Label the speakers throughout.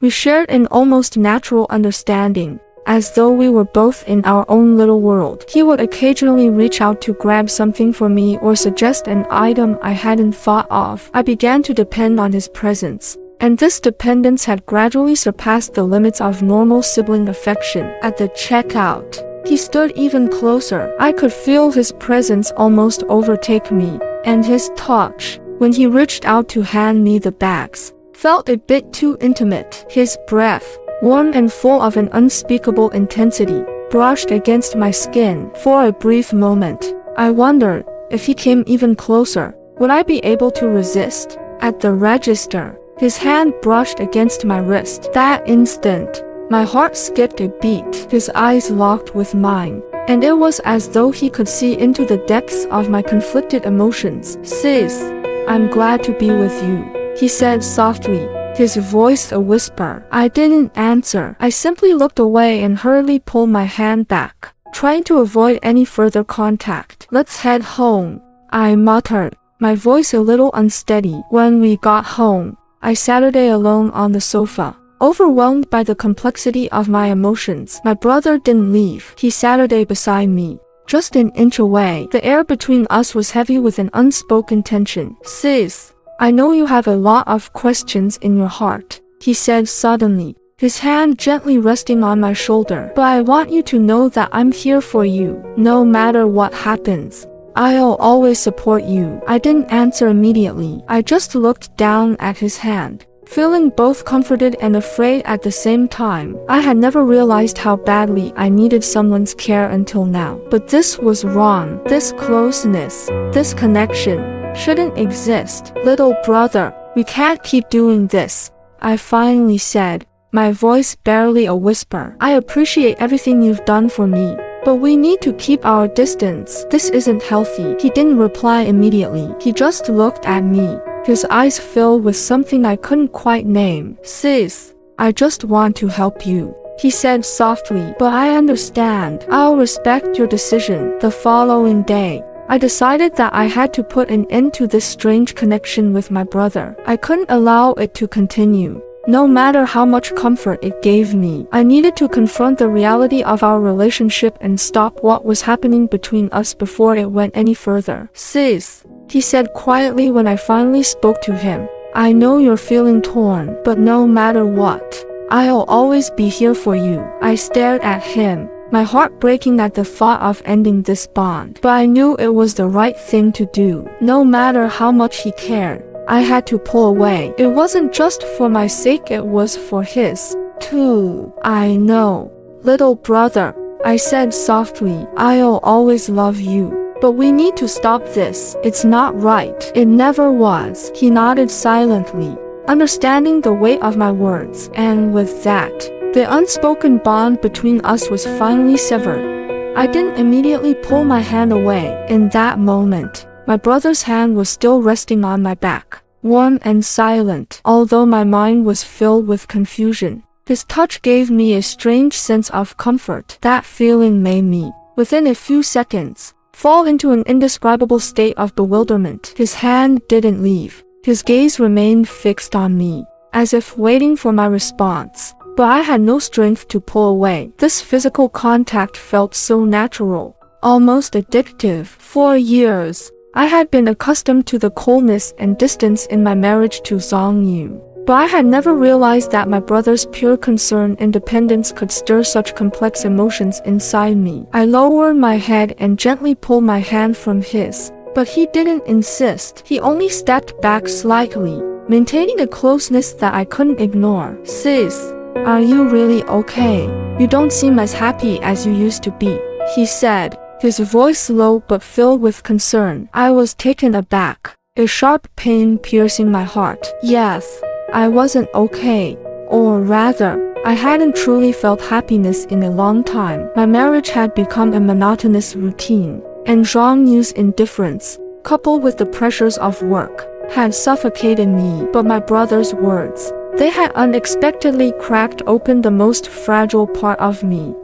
Speaker 1: We shared an almost natural understanding, as though we were both in our own little world. He would occasionally reach out to grab something for me or suggest an item I hadn't thought of. I began to depend on his presence, and this dependence had gradually surpassed the limits of normal sibling affection. At the checkout, he stood even closer. I could feel his presence almost overtake me, and his touch, when he reached out to hand me the bags, felt a bit too intimate. His breath, warm and full of an unspeakable intensity, brushed against my skin. For a brief moment, I wondered, if he came even closer, would I be able to resist? At the register, his hand brushed against my wrist. That instant, my heart skipped a beat. His eyes locked with mine, and it was as though he could see into the depths of my conflicted emotions. "Sis, I'm glad to be with you," he said softly, his voice a whisper. I didn't answer. I simply looked away and hurriedly pulled my hand back, trying to avoid any further contact. "Let's head home," I muttered, my voice a little unsteady. When we got home, I sat alone on the sofa, overwhelmed by the complexity of my emotions. My brother didn't leave. He sat beside me, just an inch away. The air between us was heavy with an unspoken tension. "Sis, I know you have a lot of questions in your heart," he said suddenly, his hand gently resting on my shoulder. "But I want you to know that I'm here for you. No matter what happens, I'll always support you." I didn't answer immediately. I just looked down at his hand, feeling both comforted and afraid at the same time. I had never realized how badly I needed someone's care until now. But this was wrong. This closeness, this connection, shouldn't exist. "Little brother, we can't keep doing this," I finally said, my voice barely a whisper. "I appreciate everything you've done for me, but we need to keep our distance. This isn't healthy." He didn't reply immediately. He just looked at me, his eyes filled with something I couldn't quite name. "Sis, I just want to help you," he said softly. "But I understand. I'll respect your decision." The following day, I decided that I had to put an end to this strange connection with my brother. I couldn't allow it to continue, no matter how much comfort it gave me. I needed to confront the reality of our relationship and stop what was happening between us before it went any further. "Sis," he said quietly when I finally spoke to him, "I know you're feeling torn, but no matter what, I'll always be here for you." I stared at him, my heart breaking at the thought of ending this bond. But I knew it was the right thing to do. No matter how much he cared, I had to pull away. It wasn't just for my sake, it was for his, too. "I know, little brother," I said softly, "I'll always love you. But we need to stop this. It's not right." "It never was." He nodded silently, understanding the weight of my words. And with that, the unspoken bond between us was finally severed. I didn't immediately pull my hand away. In that moment, my brother's hand was still resting on my back, warm and silent. Although my mind was filled with confusion, his touch gave me a strange sense of comfort. That feeling made me, within a few seconds, fall into an indescribable state of bewilderment. His hand didn't leave. His gaze remained fixed on me, as if waiting for my response. But I had no strength to pull away. This physical contact felt so natural, almost addictive. For years, I had been accustomed to the coldness and distance in my marriage to Zhongyu. But I had never realized that my brother's pure concern and dependence could stir such complex emotions inside me. I lowered my head and gently pulled my hand from his, but he didn't insist. He only stepped back slightly, maintaining a closeness that I couldn't ignore. "Sis, are you really okay? You don't seem as happy as you used to be," he said, his voice low but filled with concern. I was taken aback, a sharp pain piercing my heart. Yes, I wasn't okay. Or rather, I hadn't truly felt happiness in a long time. My marriage had become a monotonous routine, and Zhongyu's indifference, coupled with the pressures of work, had suffocated me. But my brother's words, they had unexpectedly cracked open the most fragile part of me.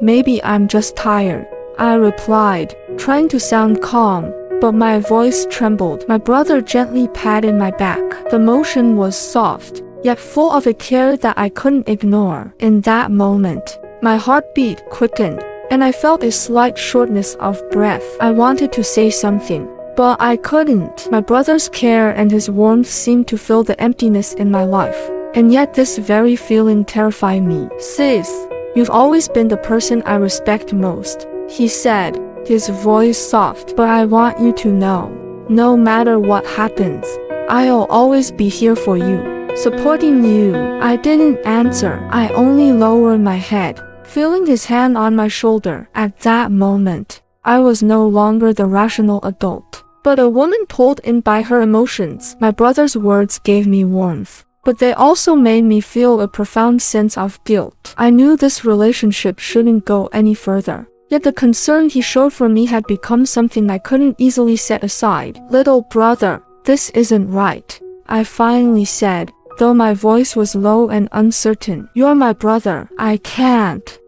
Speaker 1: Maybe I'm just tired," I replied, trying to sound calm, but my voice trembled. My brother gently patted my back. The motion was soft, yet full of a care that I couldn't ignore. In that moment, my heartbeat quickened, and I felt a slight shortness of breath. I wanted to say something, but I couldn't. My brother's care and his warmth seemed to fill the emptiness in my life, and yet this very feeling terrified me. "Sis, you've always been the person I respect most," he said, his voice soft. "But I want you to know, no matter what happens, I'll always be here for you, supporting you." I didn't answer. I only lowered my head, feeling his hand on my shoulder. At that moment, I was no longer the rational adult, but a woman pulled in by her emotions. My brother's words gave me warmth, but they also made me feel a profound sense of guilt. I knew this relationship shouldn't go any further, yet the concern he showed for me had become something I couldn't easily set aside. "Little brother, this isn't right," I finally said, though my voice was low and uncertain. "You're my brother. I can't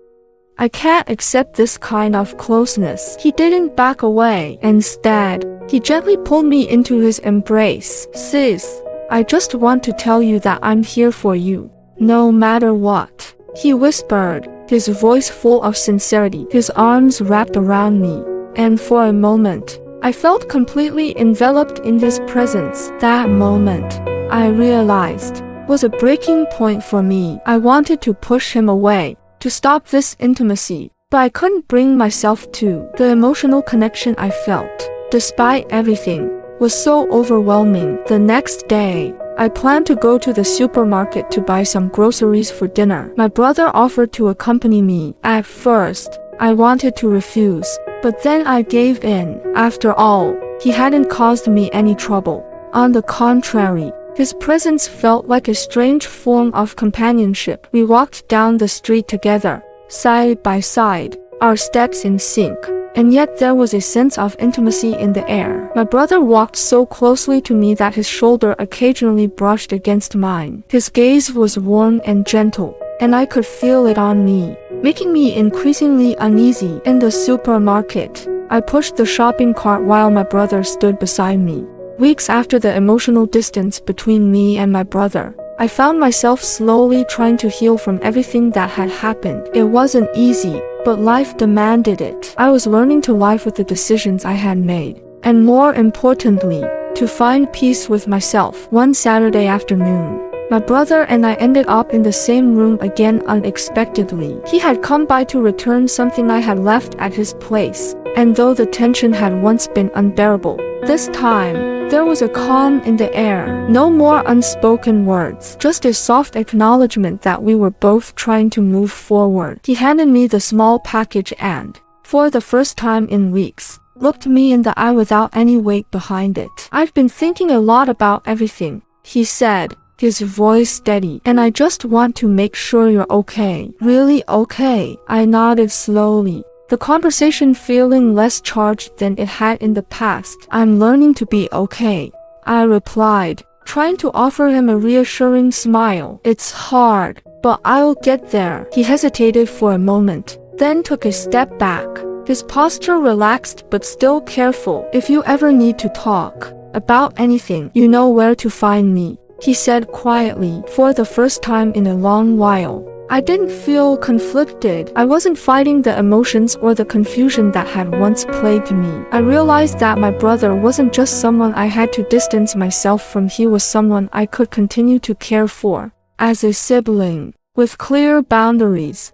Speaker 1: accept this kind of closeness." He didn't back away. Instead, he gently pulled me into his embrace. "Sis, I just want to tell you that I'm here for you, no matter what," he whispered, his voice full of sincerity. His arms wrapped around me, and for a moment, I felt completely enveloped in his presence. That moment, I realized, was a breaking point for me. I wanted to push him away, to stop this intimacy, but I couldn't bring myself to. The emotional connection I felt, despite everything, was so overwhelming. The next day, I planned to go to the supermarket to buy some groceries for dinner. My brother offered to accompany me. At first, I wanted to refuse, but then I gave in. After all, he hadn't caused me any trouble. On the contrary, his presence felt like a strange form of companionship. We walked down the street together, side by side, our steps in sync, and yet there was a sense of intimacy in the air. My brother walked so closely to me that his shoulder occasionally brushed against mine. His gaze was warm and gentle, and I could feel it on me, making me increasingly uneasy. In the supermarket, I pushed the shopping cart while my brother stood beside me. Weeks after the emotional distance between me and my brother, I found myself slowly trying to heal from everything that had happened. It wasn't easy, but life demanded it. I was learning to live with the decisions I had made, and more importantly, to find peace with myself. One Saturday afternoon, my brother and I ended up in the same room again unexpectedly. He had come by to return something I had left at his place, and though the tension had once been unbearable, this time, there was a calm in the air. No more unspoken words, just a soft acknowledgement that we were both trying to move forward. He handed me the small package and, for the first time in weeks, looked me in the eye without any weight behind it. "I've been thinking a lot about everything," he said, his voice steady, "and I just want to make sure you're okay." "Really okay?" I nodded slowly, the conversation feeling less charged than it had in the past. "I'm learning to be okay," I replied, trying to offer him a reassuring smile. "It's hard, but I'll get there." He hesitated for a moment, then took a step back, his posture relaxed but still careful. "If you ever need to talk about anything, you know where to find me," he said quietly. For the first time in a long while, I didn't feel conflicted. I wasn't fighting the emotions or the confusion that had once plagued me. I realized that my brother wasn't just someone I had to distance myself from. He was someone I could continue to care for, as a sibling, with clear boundaries.